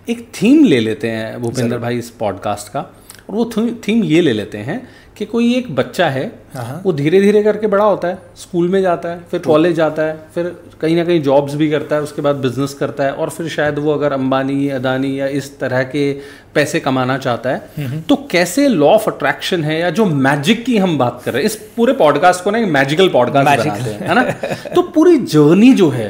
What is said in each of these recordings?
एक थीम ले लेते हैं भूपेंद्र भाई इस पॉडकास्ट का, और वो थीम ये ले लेते हैं कि कोई एक बच्चा है, वो धीरे धीरे करके बड़ा होता है, स्कूल में जाता है, फिर कॉलेज जाता है, फिर कहीं ना कहीं जॉब्स भी करता है, उसके बाद बिजनेस करता है, और फिर शायद वो अगर अंबानी, अदानी या इस तरह के पैसे कमाना चाहता है, तो कैसे लॉ ऑफ अट्रैक्शन है या जो मैजिक की हम बात कर रहे हैं, इस पूरे पॉडकास्ट को ना एक मैजिकल पॉडकास्ट बनाते हैं, है ना। तो पूरी जर्नी जो है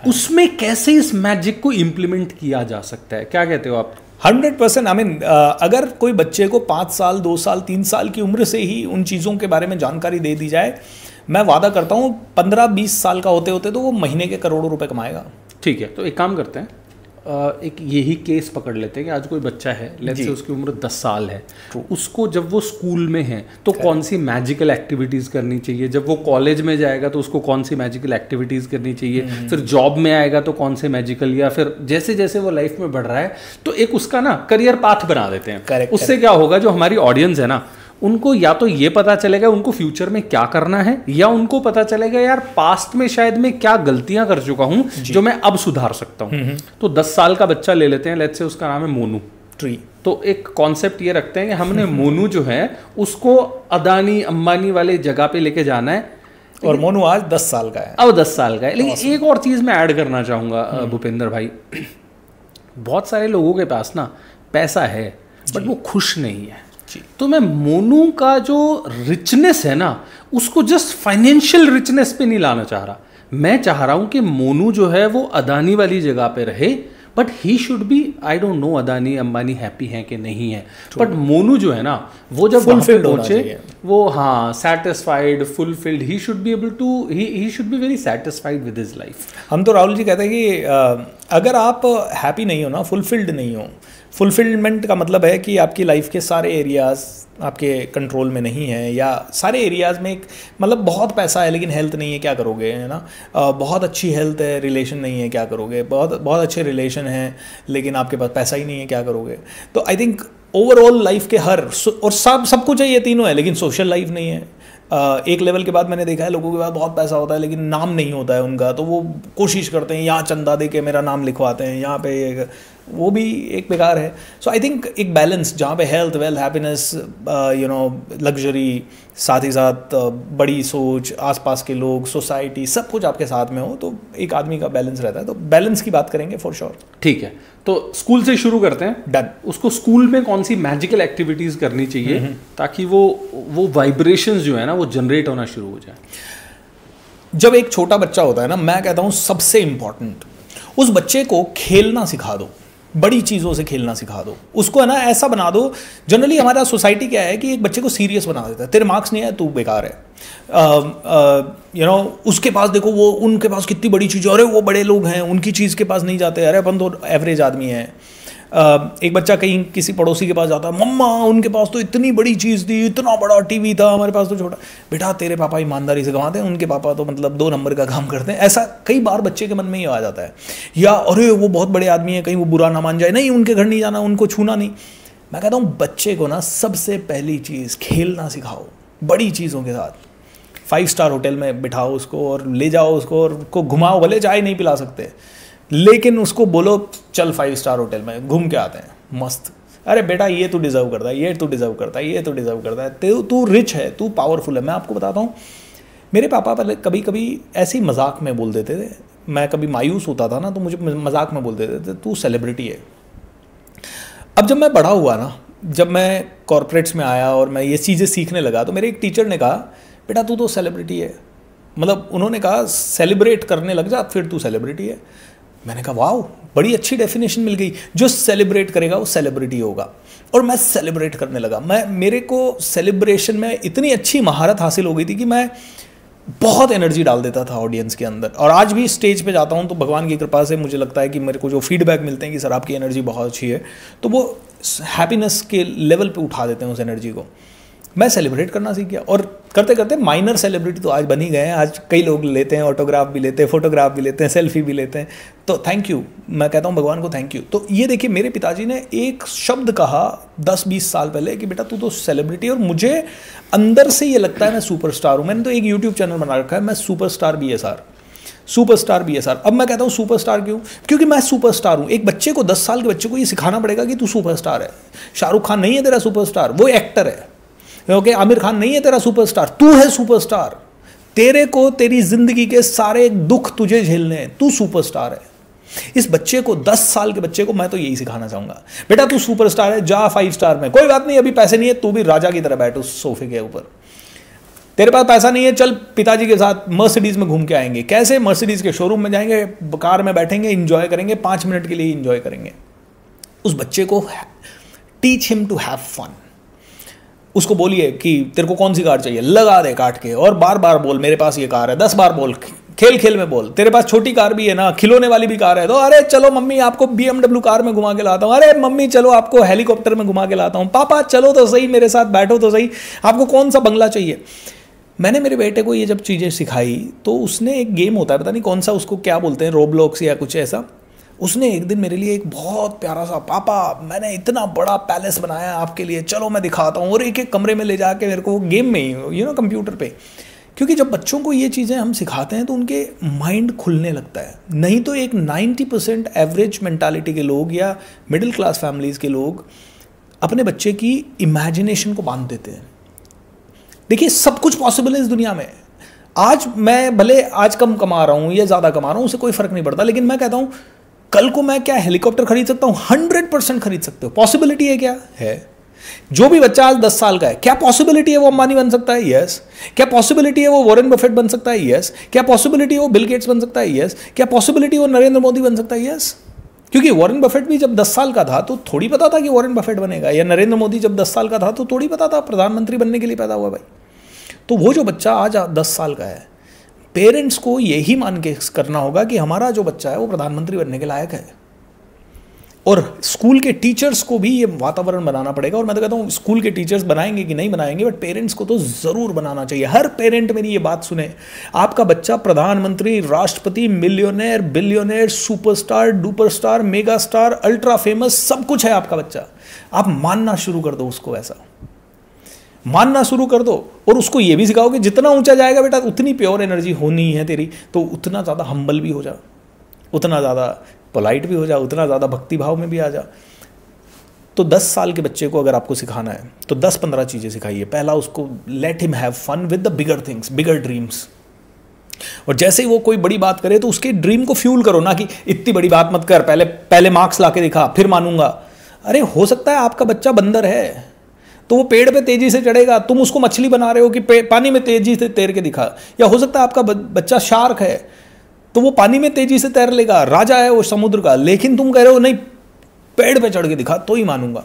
उसमें कैसे इस मैजिक को इम्प्लीमेंट किया जा सकता है, क्या कहते हो आप? 100%। आई मीन अगर कोई बच्चे को 5 साल 2 साल 3 साल की उम्र से ही उन चीज़ों के बारे में जानकारी दे दी जाए, मैं वादा करता हूँ 15-20 साल का होते होते तो वो महीने के करोड़ों रुपए कमाएगा। ठीक है, तो एक काम करते हैं, एक यही केस पकड़ लेते हैं कि आज कोई बच्चा है, लेट्स से उसकी उम्र 10 साल है, उसको जब वो स्कूल में है तो कौन सी मैजिकल एक्टिविटीज़ करनी चाहिए, जब वो कॉलेज में जाएगा तो उसको कौन सी मैजिकल एक्टिविटीज़ करनी चाहिए, फिर जॉब में आएगा तो कौन से मैजिकल, या फिर जैसे जैसे वो लाइफ में बढ़ रहा है तो एक उसका ना करियर पाथ बना देते हैं। उससे क्या होगा, जो हमारी ऑडियंस है ना, उनको या तो ये पता चलेगा उनको फ्यूचर में क्या करना है, या उनको पता चलेगा यार पास्ट में शायद मैं क्या गलतियां कर चुका हूं जो मैं अब सुधार सकता हूं। तो 10 साल का बच्चा ले लेते हैं, लेट्स से उसका नाम है मोनू ट्री। तो एक कॉन्सेप्ट ये रखते हैं कि हमने मोनू जो है उसको अदानी अंबानी वाले जगह पे लेके जाना है, और मोनू आज 10 साल का है, अब 10 साल का है। लेकिन एक और चीज मैं ऐड करना चाहूंगा भूपेंद्र भाई, बहुत सारे लोगों के पास ना पैसा है बट वो खुश नहीं है। तो मैं मोनू का जो रिचनेस है ना, उसको जस्ट फाइनेंशियल रिचनेस पे नहीं लाना चाह रहा। मैं चाह रहा हूं कि मोनू जो है वो अदानी वाली जगह पे रहे, but he should B, I don't know Adani Ambani happy है कि नहीं है, बट मोनू जो है ना वो जब फुलफिल्ड पहुंचे, वो हाँ satisfied, fulfilled, he should be able to, he should be very satisfied with his life. हम तो राहुल जी कहते हैं कि अगर आप हैप्पी नहीं हो ना, फुलफिल्ड नहीं हो, फुलफिलमेंट का मतलब है कि आपकी लाइफ के सारे एरियाज़ आपके कंट्रोल में नहीं है, या सारे एरियाज़ में एक मतलब बहुत पैसा है लेकिन हेल्थ नहीं है, क्या करोगे, है ना। बहुत अच्छी हेल्थ है, रिलेशन नहीं है, क्या करोगे। बहुत बहुत अच्छे रिलेशन हैं लेकिन आपके पास पैसा ही नहीं है, क्या करोगे। तो आई थिंक ओवरऑल लाइफ के हर और सब कुछ है, ये तीनों है, लेकिन सोशल लाइफ नहीं है। एक लेवल के बाद मैंने देखा है लोगों के पास बहुत पैसा होता है लेकिन नाम नहीं होता है उनका, तो वो कोशिश करते हैं यहाँ चंदा दे के मेरा नाम लिखवाते हैं, यहाँ पे वो भी एक बेकार है। सो आई थिंक एक बैलेंस जहाँ पे हेल्थ, वेल्थ, हैप्पीनेस, लग्जरी, साथ ही साथ बड़ी सोच, आसपास के लोग, सोसाइटी, सब कुछ आपके साथ में हो, तो एक आदमी का बैलेंस रहता है। तो बैलेंस की बात करेंगे फॉर श्योर। ठीक है, तो स्कूल से शुरू करते हैं। डन। उसको स्कूल में कौन सी मैजिकल एक्टिविटीज करनी चाहिए ताकि वो वाइब्रेशंस जो है ना वो जनरेट होना शुरू हो जाए? जब एक छोटा बच्चा होता है ना, मैं कहता हूँ सबसे इंपॉर्टेंट, उस बच्चे को खेलना सिखा दो, बड़ी चीज़ों से खेलना सिखा दो उसको, है ना। ऐसा बना दो, जनरली हमारा सोसाइटी क्या है कि एक बच्चे को सीरियस बना देता है, तेरे मार्क्स नहीं है तू बेकार है, उसके पास देखो वो, उनके पास कितनी बड़ी चीज़, अरे वो बड़े लोग हैं उनकी चीज़ के पास नहीं जाते, अरे अपन तो एवरेज आदमी है। एक बच्चा कहीं किसी पड़ोसी के पास जाता है, मम्मा उनके पास तो इतनी बड़ी चीज़ थी, इतना बड़ा टीवी था, हमारे पास तो छोटा। बेटा तेरे पापा ईमानदारी से कमाते हैं, उनके पापा तो मतलब 2 नंबर का काम करते हैं। ऐसा कई बार बच्चे के मन में ही आ जाता है। या अरे वो बहुत बड़े आदमी है, कहीं वो बुरा ना मान जाए, नहीं उनके घर नहीं जाना, उनको छूना नहीं। मैं कहता हूँ बच्चे को ना सबसे पहली चीज़ खेलना सिखाओ, बड़ी चीज़ों के साथ। 5 स्टार होटल में बिठाओ उसको और ले जाओ उसको और उसको घुमाओ, भले चाय नहीं पिला सकते लेकिन उसको बोलो चल 5 स्टार होटल में घूम के आते हैं मस्त। अरे बेटा ये तू डिज़र्व करता है, ये तू डिज़र्व करता है, ये तू डिज़र्व करता है, तू रिच है, तू पावरफुल है। मैं आपको बताता हूँ, मेरे पापा पहले कभी कभी ऐसे ही मजाक में बोल देते थे, मैं कभी मायूस होता था ना तो मुझे मजाक में बोल देते थे तू सेलिब्रिटी है। अब जब मैं बड़ा हुआ ना, जब मैं कॉर्पोरेट्स में आया और मैं ये चीज़ें सीखने लगा, तो मेरे एक टीचर ने कहा बेटा तू तो सेलिब्रिटी है, मतलब उन्होंने कहा सेलिब्रेट करने लग जा फिर तू सेलिब्रिटी है। मैंने कहा वाह, बड़ी अच्छी डेफिनेशन मिल गई, जो सेलिब्रेट करेगा वो सेलिब्रिटी होगा। और मैं सेलिब्रेट करने लगा, मेरे को सेलिब्रेशन में इतनी अच्छी महारत हासिल हो गई थी कि मैं बहुत एनर्जी डाल देता था ऑडियंस के अंदर। और आज भी स्टेज पे जाता हूँ तो भगवान की कृपा से मुझे लगता है कि मेरे को जो फीडबैक मिलते हैं कि सर आपकी एनर्जी बहुत अच्छी है, तो वो हैप्पीनेस के लेवल पे उठा देते हैं उस एनर्जी को। मैं सेलिब्रेट करना सीख गया और करते करते माइनर सेलिब्रिटी तो आज बन ही गए हैं। आज कई लोग लेते हैं, ऑटोग्राफ भी लेते हैं, फोटोग्राफ भी लेते हैं, सेल्फी भी लेते हैं। तो थैंक यू, मैं कहता हूँ भगवान को थैंक यू। तो ये देखिए, मेरे पिताजी ने एक शब्द कहा 10-20 साल पहले कि बेटा तू तो सेलिब्रिटी, और मुझे अंदर से ये लगता है मैं सुपरस्टार हूँ। मैंने तो एक यूट्यूब चैनल बना रखा है, मैं सुपरस्टार BSR। सुपरस्टार भी है सर। अब मैं कहता हूँ सुपरस्टार क्यों? क्योंकि मैं सुपरस्टार हूँ। एक बच्चे को 10 साल के बच्चे को ये सिखाना पड़ेगा कि तू सुपरस्टार है। शाहरुख खान नहीं है तेरा सुपरस्टार, वो एक्टर है। ओके, आमिर खान नहीं है तेरा सुपरस्टार, तू है सुपरस्टार। तेरे को तेरी जिंदगी के सारे दुख तुझे झेलने हैं, तू सुपरस्टार है। इस बच्चे को 10 साल के बच्चे को मैं तो यही सिखाना चाहूंगा, बेटा तू सुपरस्टार है, जा 5 स्टार में, कोई बात नहीं अभी पैसे नहीं है, तू भी राजा की तरह बैठ उस सोफे के ऊपर। तेरे पास पैसा नहीं है, चल पिताजी के साथ मर्सिडीज में घूम के आएंगे। कैसे? मर्सिडीज के शोरूम में जाएंगे, कार में बैठेंगे, इंजॉय करेंगे, 5 मिनट के लिए इंजॉय करेंगे। उस बच्चे को teach him to have fun. उसको बोलिए कि तेरे को कौन सी कार चाहिए, लगा दे काट के, और बार बार बोल मेरे पास ये कार है, 10 बार बोल, खेल खेल में बोल तेरे पास छोटी कार भी है ना, खिलौने वाली भी कार है, तो अरे चलो मम्मी आपको BMW कार में घुमा के लाता हूँ, अरे मम्मी चलो आपको हेलीकॉप्टर में घुमा के लाता हूँ, पापा चलो तो सही मेरे साथ बैठो तो सही, आपको कौन सा बंगला चाहिए। मैंने मेरे बेटे को ये जब चीज़ें सिखाई तो उसने एक गेम होता है, पता नहीं कौन सा, उसको क्या बोलते हैं, रोब्लॉक्स या कुछ ऐसा, उसने एक दिन मेरे लिए एक बहुत प्यारा सा, पापा मैंने इतना बड़ा पैलेस बनाया आपके लिए, चलो मैं दिखाता हूँ, और एक एक कमरे में ले जाके मेरे को गेम में ही कंप्यूटर पे। क्योंकि जब बच्चों को ये चीज़ें हम सिखाते हैं तो उनके माइंड खुलने लगता है। नहीं तो एक 90% एवरेज मेंटालिटी के लोग या मिडिल क्लास फैमिलीज़ के लोग अपने बच्चे की इमेजिनेशन को बांध देते हैं। देखिए सब कुछ पॉसिबल है इस दुनिया में। आज मैं भले आज कम कमा रहा हूँ या ज़्यादा कमा रहा हूँ, उससे कोई फ़र्क नहीं पड़ता, लेकिन मैं कहता हूँ कल को मैं क्या हेलीकॉप्टर खरीद सकता हूँ? 100% खरीद सकते हो। पॉसिबिलिटी है क्या? है। जो भी बच्चा आज 10 साल का है, क्या पॉसिबिलिटी है वो अंबानी बन सकता है? यस। क्या पॉसिबिलिटी है वो वॉरेन बफेट बन सकता है? यस। क्या पॉसिबिलिटी है वो बिल गेट्स बन सकता है? यस। क्या पॉसिबिलिटी है वो नरेंद्र मोदी बन सकता है? यस। क्योंकि वॉरेन बफेट भी जब 10 साल का था तो थोड़ी पता था कि वॉरेन बफेट बनेगा, या नरेंद्र मोदी जब 10 साल का था तो थोड़ी पता था प्रधानमंत्री बनने के लिए पैदा हुआ भाई। तो वो जो बच्चा आज 10 साल का है, पेरेंट्स को यही मान के करना होगा कि हमारा जो बच्चा है वो प्रधानमंत्री बनने के लायक है। और स्कूल के टीचर्स को भी ये वातावरण बनाना पड़ेगा। और मैं तो कहता हूँ स्कूल के टीचर्स बनाएंगे कि नहीं बनाएंगे, बट पेरेंट्स को तो ज़रूर बनाना चाहिए। हर पेरेंट मेरी ये बात सुने, आपका बच्चा प्रधानमंत्री, राष्ट्रपति, millionaire, billionaire, superstar, duperstar, mega star, ultra famous, सब कुछ है आपका बच्चा। आप मानना शुरू कर दो उसको, ऐसा मानना शुरू कर दो। और उसको ये भी सिखाओ कि जितना ऊंचा जाएगा बेटा उतनी प्योर एनर्जी होनी है तेरी, तो उतना ज़्यादा हम्बल भी हो जा, उतना ज़्यादा पोलाइट भी हो जा, उतना ज़्यादा भक्ति भाव में भी आ जा। तो 10 साल के बच्चे को अगर आपको सिखाना है तो 10-15 चीज़ें सिखाइए। पहला, उसको let him have fun with the bigger things, bigger dreams. और जैसे ही वो कोई बड़ी बात करे तो उसके ड्रीम को फ्यूल करो, ना कि इतनी बड़ी बात मत कर, पहले मार्क्स ला के दिखा फिर मानूंगा। अरे हो सकता है आपका बच्चा बंदर है तो वो पेड़ पे तेजी से चढ़ेगा, तुम उसको मछली बना रहे हो कि पानी में तेजी से तैर के दिखा। या हो सकता है आपका बच्चा शार्क है तो वो पानी में तेजी से तैर लेगा, राजा है वो समुद्र का, लेकिन तुम कह रहे हो नहीं पेड़ पे चढ़ के दिखा तो ही मानूंगा।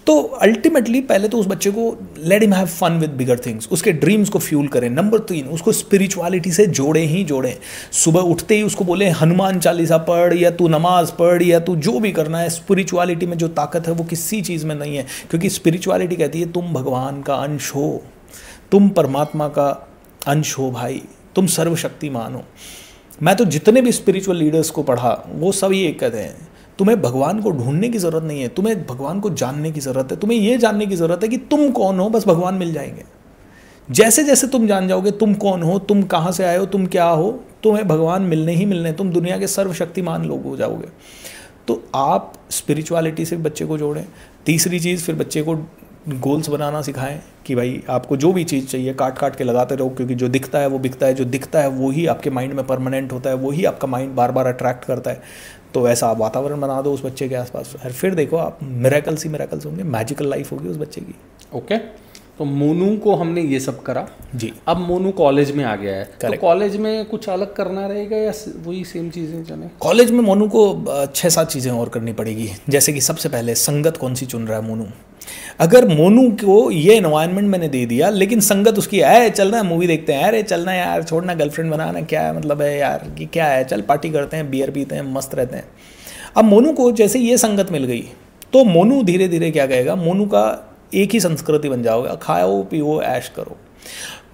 तो अल्टीमेटली पहले तो उस बच्चे को let him have fun with bigger things, उसके ड्रीम्स को फ्यूल करें। नंबर 3, उसको स्पिरिचुअलिटी से जोड़ें ही जोड़ें। सुबह उठते ही उसको बोले हनुमान चालीसा पढ़, या तू नमाज पढ़, या तू जो भी करना है। स्पिरिचुअलिटी में जो ताकत है वो किसी चीज़ में नहीं है, क्योंकि स्पिरिचुअलिटी कहती है तुम भगवान का अंश हो, तुम परमात्मा का अंश हो भाई, तुम सर्वशक्तिमान हो। मैं तो जितने भी स्पिरिचुअल लीडर्स को पढ़ा वो सब ये कहते हैं तुम्हें भगवान को ढूंढने की ज़रूरत नहीं है, तुम्हें भगवान को जानने की ज़रूरत है। तुम्हें ये जानने की ज़रूरत है कि तुम कौन हो, बस भगवान मिल जाएंगे। जैसे जैसे तुम जान जाओगे तुम कौन हो, तुम कहाँ से आए हो, तुम क्या हो, तुम्हें भगवान मिलने ही मिलने, तुम दुनिया के सर्वशक्तिमान लोग हो जाओगे। तो आप स्पिरिचुअलिटी से बच्चे को जोड़ें। तीसरी चीज़, फिर बच्चे को गोल्स बनाना सिखाएं कि भाई आपको जो भी चीज़ चाहिए काट काट के लगाते रहो, क्योंकि जो दिखता है वो बिकता है, जो दिखता है वो ही आपके माइंड में परमानेंट होता है, वही आपका माइंड बार बार अट्रैक्ट करता है। तो ऐसा आप वातावरण बना दो उस बच्चे के आसपास, फिर देखो आप मिरेकल्स ही मिरेकल्स होंगे, मैजिकल लाइफ होगी उस बच्चे की। ओके, तो मोनू को हमने ये सब करा जी। अब मोनू कॉलेज में आ गया है, तो कॉलेज में कुछ अलग करना रहेगा या वही सेम चीज़ें चले? कॉलेज में मोनू को 6-7 चीज़ें और करनी पड़ेगी। जैसे कि सबसे पहले संगत कौन सी चुन रहा है मोनू। अगर मोनू को ये एनवायरनमेंट मैंने दे दिया, लेकिन संगत उसकी है चलना है मूवी देखते हैं, अरे चलना है यार, छोड़ना गर्लफ्रेंड बनाना, क्या मतलब है यार कि क्या है, चल पार्टी करते हैं, बियर पीते हैं, मस्त रहते हैं। अब मोनू को जैसे ये संगत मिल गई तो मोनू धीरे धीरे क्या कहेगा, मोनू का एक ही संस्कृति बन जाओगे, खाओ पियो ऐश करो।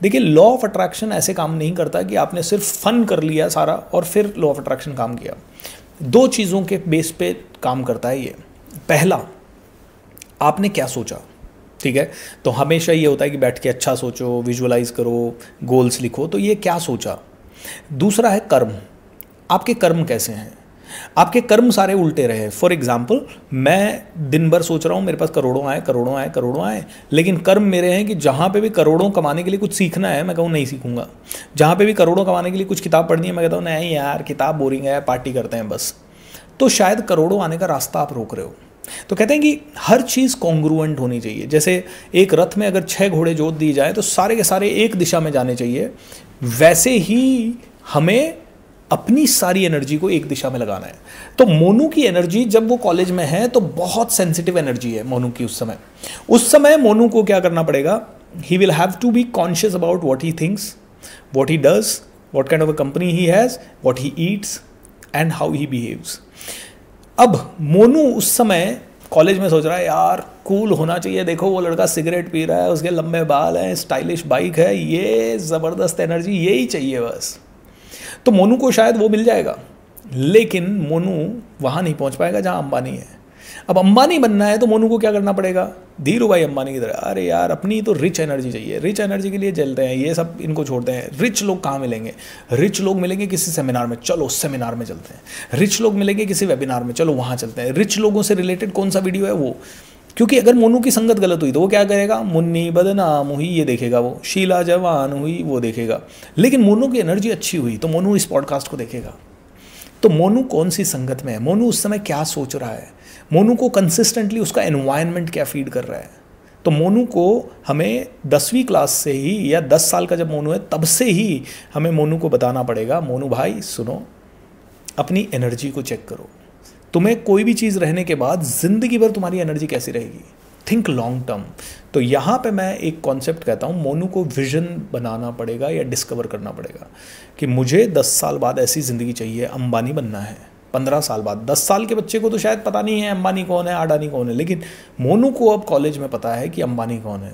देखिए लॉ ऑफ अट्रैक्शन ऐसे काम नहीं करता कि आपने सिर्फ फन कर लिया सारा और फिर लॉ ऑफ अट्रैक्शन काम किया। 2 चीज़ों के बेस पे काम करता है ये। पहला, आपने क्या सोचा, ठीक है। तो हमेशा ये होता है कि बैठ के अच्छा सोचो, विजुअलाइज करो, गोल्स लिखो। तो ये क्या सोचा, दूसरा है कर्म। आपके कर्म कैसे हैं? आपके कर्म सारे उल्टे रहे। फॉर एग्जाम्पल, मैं दिन भर सोच रहा हूँ मेरे पास करोड़ों आए, करोड़ों आए, करोड़ों आए, लेकिन कर्म मेरे हैं कि जहाँ पे भी करोड़ों कमाने के लिए कुछ सीखना है, मैं कहूँ नहीं सीखूंगा। जहाँ पे भी करोड़ों कमाने के लिए कुछ किताब पढ़नी है, मैं कहता हूँ नहीं यार किताब बोरिंग है, पार्टी करते हैं बस। तो शायद करोड़ों आने का रास्ता आप रोक रहे हो। तो कहते हैं कि हर चीज़ कॉन्ग्रुएंट होनी चाहिए। जैसे एक रथ में अगर 6 घोड़े जोत दिए जाए तो सारे के सारे एक दिशा में जाने चाहिए, वैसे ही हमें अपनी सारी एनर्जी को एक दिशा में लगाना है। तो मोनू की एनर्जी जब वो कॉलेज में है तो बहुत सेंसिटिव एनर्जी है मोनू की। उस समय मोनू को क्या करना पड़ेगा? He will have to be conscious about what he thinks, what he does, what kind of a company he has, what he eats and how he behaves. अब मोनू उस समय कॉलेज में सोच रहा है यार कूल होना चाहिए, देखो वो लड़का सिगरेट पी रहा है, उसके लंबे बाल हैं, स्टाइलिश बाइक है, ये ज़बरदस्त एनर्जी, यही चाहिए बस। तो मोनू को शायद वो मिल जाएगा, लेकिन मोनू वहाँ नहीं पहुँच पाएगा जहाँ अंबानी है। अब अंबानी बनना है तो मोनू को क्या करना पड़ेगा? धीरू भाई अंबानी की तरह, अरे यार अपनी तो रिच एनर्जी चाहिए, रिच एनर्जी के लिए चलते हैं, ये सब इनको छोड़ते हैं। रिच लोग कहाँ मिलेंगे? रिच लोग मिलेंगे किसी सेमिनार में, चलो सेमिनार में चलते हैं। रिच लोग मिलेंगे किसी वेबिनार में, चलो वहाँ चलते हैं। रिच लोगों से रिलेटेड कौन सा वीडियो है वो, क्योंकि अगर मोनू की संगत गलत हुई तो वो क्या करेगा? मुन्नी बदनाम हुई ये देखेगा, वो शीला जवान हुई वो देखेगा। लेकिन मोनू की एनर्जी अच्छी हुई तो मोनू इस पॉडकास्ट को देखेगा। तो मोनू कौन सी संगत में है, मोनू उस समय क्या सोच रहा है, मोनू को कंसिस्टेंटली उसका एनवायरनमेंट क्या फीड कर रहा है। तो मोनू को हमें 10वीं क्लास से ही या 10 साल का जब मोनू है तब से ही हमें मोनू को बताना पड़ेगा, मोनू भाई सुनो, अपनी एनर्जी को चेक करो। तुम्हें कोई भी चीज़ रहने के बाद ज़िंदगी भर तुम्हारी एनर्जी कैसी रहेगी? Think long term. तो यहाँ पे मैं एक कॉन्सेप्ट कहता हूँ, मोनू को विजन बनाना पड़ेगा या डिस्कवर करना पड़ेगा कि मुझे 10 साल बाद ऐसी ज़िंदगी चाहिए, अंबानी बनना है। 15 साल बाद, 10 साल के बच्चे को तो शायद पता नहीं है अंबानी कौन है, अडानी कौन है, लेकिन मोनू को अब कॉलेज में पता है कि अंबानी कौन है।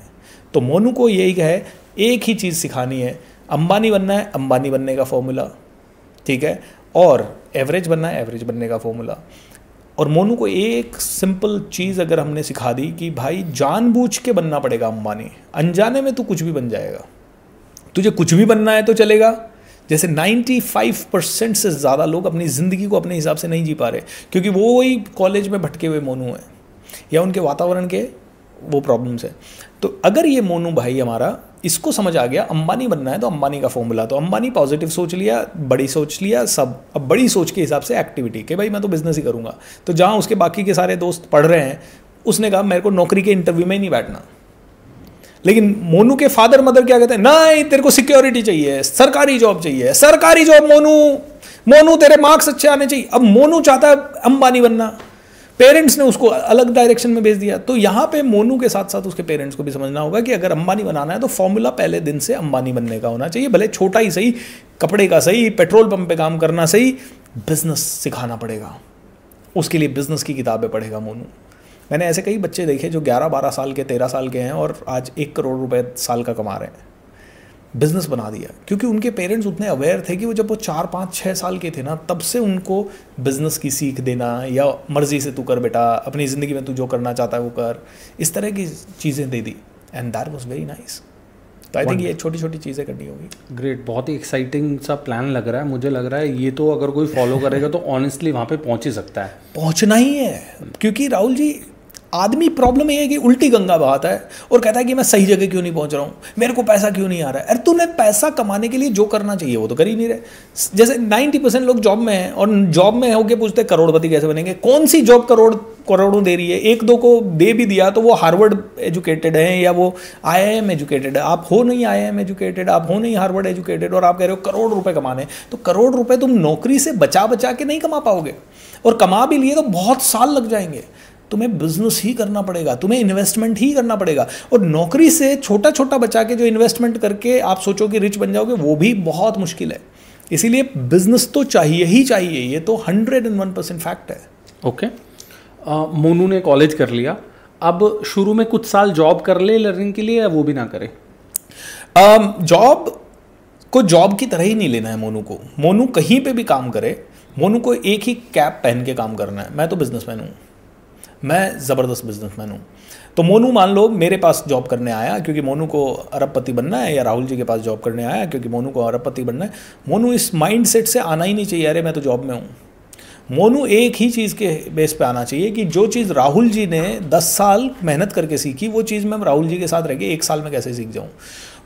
तो मोनू को यही है, एक ही चीज़ सिखानी है, अंबानी बनना है, अंबानी बनने का फॉर्मूला, ठीक है, और एवरेज बनना है, एवरेज बनने का फॉर्मूला। और मोनू को एक सिंपल चीज़ अगर हमने सिखा दी कि भाई जानबूझ के बनना पड़ेगा अंबानी, अनजाने में तू कुछ भी बन जाएगा। तुझे कुछ भी बनना है तो चलेगा। जैसे 95% से ज़्यादा लोग अपनी ज़िंदगी को अपने हिसाब से नहीं जी पा रहे, क्योंकि वो वही कॉलेज में भटके हुए मोनू हैं या उनके वातावरण के वो प्रॉब्लम्स हैं। तो अगर ये मोनू भाई हमारा इसको समझ आ गया, अंबानी बनना है तो अंबानी का फॉर्मूला, तो अंबानी पॉजिटिव सोच लिया, बड़ी सोच लिया सब। अब बड़ी सोच के हिसाब से एक्टिविटी कि भाई मैं तो बिजनेस ही करूँगा। तो जहाँ उसके बाकी के सारे दोस्त पढ़ रहे हैं, उसने कहा मेरे को नौकरी के इंटरव्यू में ही नहीं बैठना। लेकिन मोनू के फादर मदर क्या कहते हैं? नहीं तेरे को सिक्योरिटी चाहिए, सरकारी जॉब चाहिए, सरकारी जॉब। मोनू तेरे मार्क्स अच्छे आने चाहिए। अब मोनू चाहता है अंबानी बनना, पेरेंट्स ने उसको अलग डायरेक्शन में भेज दिया। तो यहाँ पे मोनू के साथ साथ उसके पेरेंट्स को भी समझना होगा कि अगर अंबानी बनाना है तो फॉर्मूला पहले दिन से अंबानी बनने का होना चाहिए, भले छोटा ही सही, कपड़े का सही, पेट्रोल पंप पे काम करना सही, बिजनेस सिखाना पड़ेगा। उसके लिए बिजनेस की किताबें पढ़ेगा मोनू। मैंने ऐसे कई बच्चे देखे जो 11-12 साल के, 13 साल के हैं और आज 1 करोड़ रुपए साल का कमा रहे हैं। बिजनेस बना दिया क्योंकि उनके पेरेंट्स उतने अवेयर थे कि वो जब वो 4, 5, 6 साल के थे ना, तब से उनको बिजनेस की सीख देना, या मर्जी से तू कर बेटा, अपनी ज़िंदगी में तू जो करना चाहता है वो कर, इस तरह की चीज़ें दे दी। And that was very nice. तो आई थिंक ये छोटी छोटी चीज़ें करनी होगी। ग्रेट, बहुत ही एक्साइटिंग सा प्लान लग रहा है। मुझे लग रहा है ये तो अगर कोई फॉलो करेगा तो ऑनेस्टली वहाँ पे पहुँच ही सकता है। पहुँचना ही है, क्योंकि राहुल जी आदमी प्रॉब्लम ये है कि उल्टी गंगा बहाता है और कहता है कि मैं सही जगह क्यों नहीं पहुंच रहा हूँ, मेरे को पैसा क्यों नहीं आ रहा है। अरे तूने पैसा कमाने के लिए जो करना चाहिए वो तो कर ही नहीं रहे। जैसे 90% लोग जॉब में हैं और जॉब में होके पूछते करोड़पति कैसे बनेंगे। कौन सी जॉब करोड़ों दे रही है? 1-2 को दे भी दिया तो वो हार्वर्ड एजुकेटेड है या वो IIM एजुकेटेड है। आप हो नहीं IIM एजुकेटेड, आप हो नहीं हार्वर्ड एजुकेटेड, और आप कह रहे हो करोड़ रुपए कमाने। तो करोड़ रुपए तुम नौकरी से बचा बचा के नहीं कमा पाओगे, और कमा भी लिए तो बहुत साल लग जाएंगे। तुम्हें बिजनेस ही करना पड़ेगा, तुम्हें इन्वेस्टमेंट ही करना पड़ेगा। और नौकरी से छोटा छोटा बचा के जो इन्वेस्टमेंट करके आप सोचो कि रिच बन जाओगे, वो भी बहुत मुश्किल है। इसीलिए बिजनेस तो चाहिए ही चाहिए, ये तो 101% फैक्ट है। ओके, मोनू ने कॉलेज कर लिया, अब शुरू में कुछ साल जॉब कर ले लर्निंग के लिए, या वो भी ना करे? जॉब को जॉब की तरह ही नहीं लेना है मोनू को। मोनू कहीं पे भी काम करे, मोनू को एक ही कैप पहन के काम करना है। मैं तो बिजनेसमैन हूँ, मैं ज़बरदस्त बिजनेसमैन हूँ। तो मोनू मान लो मेरे पास जॉब करने आया क्योंकि मोनू को अरबपति बनना है, या राहुल जी के पास जॉब करने आया क्योंकि मोनू को अरबपति बनना है। मोनू इस माइंड सेट से आना ही नहीं चाहिए अरे मैं तो जॉब में हूँ। मोनू एक ही चीज़ के बेस पे आना चाहिए कि जो चीज़ राहुल जी ने 10 साल मेहनत करके सीखी, वो चीज़ मैं राहुल जी के साथ रह के 1 साल में कैसे सीख जाऊँ।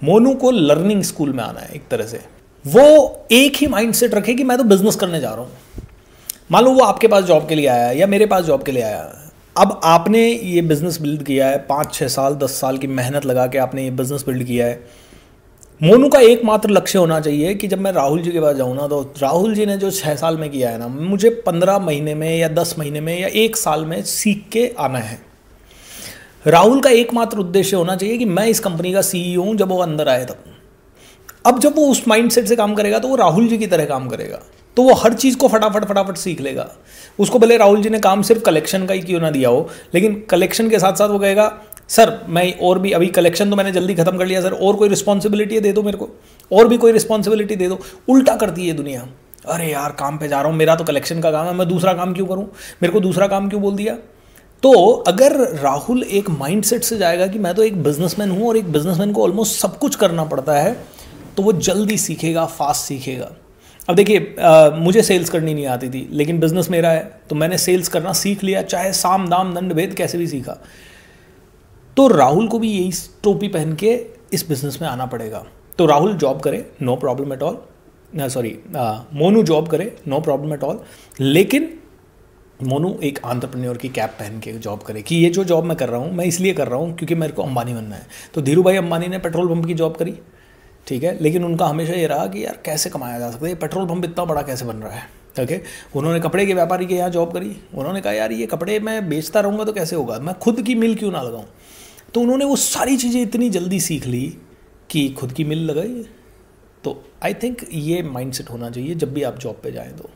मोनू को लर्निंग स्कूल में आना है एक तरह से। वो एक ही माइंड सेट रखे कि मैं तो बिजनेस करने जा रहा हूँ। मान लो वो आपके पास जॉब के लिए आया या मेरे पास जॉब के लिए आया, अब आपने ये बिज़नेस बिल्ड किया है, 5-6 साल 10 साल की मेहनत लगा के आपने ये बिज़नेस बिल्ड किया है। मोनू का एकमात्र लक्ष्य होना चाहिए कि जब मैं राहुल जी के पास जाऊँ ना, तो राहुल जी ने जो 6 साल में किया है ना, मुझे 15 महीने में या 10 महीने में या 1 साल में सीख के आना है। राहुल का एकमात्र उद्देश्य होना चाहिए कि मैं इस कंपनी का CEO हूँ जब वो अंदर आए तब। अब जब वो उस माइंडसेट से काम करेगा तो वो राहुल जी की तरह काम करेगा, तो वो हर चीज़ को फटाफट सीख लेगा। उसको भले राहुल जी ने काम सिर्फ कलेक्शन का ही क्यों ना दिया हो, लेकिन कलेक्शन के साथ साथ वो कहेगा सर मैं और भी, अभी कलेक्शन तो मैंने जल्दी खत्म कर लिया सर, और कोई रिस्पॉन्सिबिलिटी दे दो मेरे को, और भी कोई रिस्पॉन्सिबिलिटी दे दो। उल्टा करती है दुनिया, अरे यार काम पे जा रहा हूँ, मेरा तो कलेक्शन का काम है, मैं दूसरा काम क्यों करूँ, मेरे को दूसरा काम क्यों बोल दिया। तो अगर राहुल एक माइंडसेट से जाएगा कि मैं तो एक बिजनेसमैन हूँ और एक बिजनेसमैन को ऑलमोस्ट सब कुछ करना पड़ता है, तो वो जल्दी सीखेगा, फास्ट सीखेगा। अब देखिए मुझे सेल्स करनी नहीं आती थी, लेकिन बिजनेस मेरा है तो मैंने सेल्स करना सीख लिया, चाहे साम दाम दंड भेद कैसे भी सीखा। तो राहुल को भी यही टोपी पहन के इस बिजनेस में आना पड़ेगा। तो राहुल जॉब करे, no problem at all, Monu job करे, नो प्रॉब्लम एट ऑल, लेकिन मोनू एक एंटरप्रेन्योर की कैप पहन के जॉब करे कि ये जो जॉब मैं कर रहा हूँ मैं इसलिए कर रहा हूँ क्योंकि मेरे को अंबानी बनना है। तो धीरू भाई अंबानी ने पेट्रोल पंप की जॉब करी, ठीक है, लेकिन उनका हमेशा ये रहा कि यार कैसे कमाया जा सकता है, ये पेट्रोल पंप इतना बड़ा कैसे बन रहा है। ओके, उन्होंने कपड़े के व्यापारी के यहाँ जॉब करी, उन्होंने कहा यार ये कपड़े मैं बेचता रहूँगा तो कैसे होगा, मैं खुद की मिल क्यों ना लगाऊँ। तो उन्होंने वो सारी चीज़ें इतनी जल्दी सीख ली कि खुद की मिल लगाई। तो आई थिंक ये माइंडसेट होना चाहिए जब भी आप जॉब पे जाएं तो।